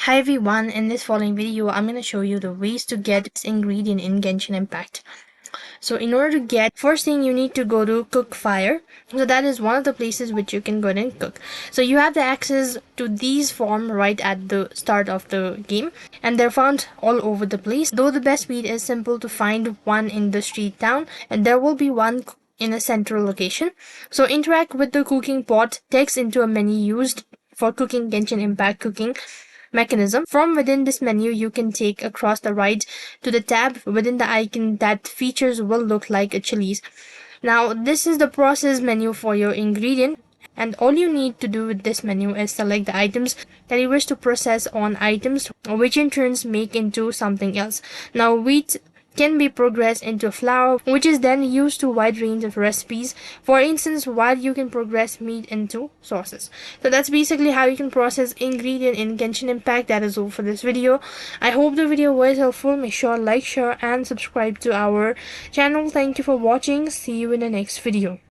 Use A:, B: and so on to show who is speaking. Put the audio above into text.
A: Hi everyone, in this following video, I'm going to show you the ways to get this ingredient in Genshin Impact. So in order to get, first thing you need to go to cook fire. So that is one of the places which you can go ahead and cook. So you have the access to these farm right at the start of the game, and they're found all over the place. Though the best speed is simple to find one in the street town, and there will be one in a central location. So interact with the cooking pot, text into a menu used for cooking Genshin Impact cooking mechanism. From within this menu, you can take across the right to the tab within the icon that features will look like a chilies. Now, this is the process menu for your ingredient, and all you need to do with this menu is select the items that you wish to process on items, which in turns make into something else. Now, wheat can be progressed into flour, which is then used to a wide range of recipes. For instance, while you can progress meat into sauces. So that's basically how you can process ingredient in Genshin Impact. That is all for this video. I hope the video was helpful. Make sure to like, share and subscribe to our channel. Thank you for watching. See you in the next video.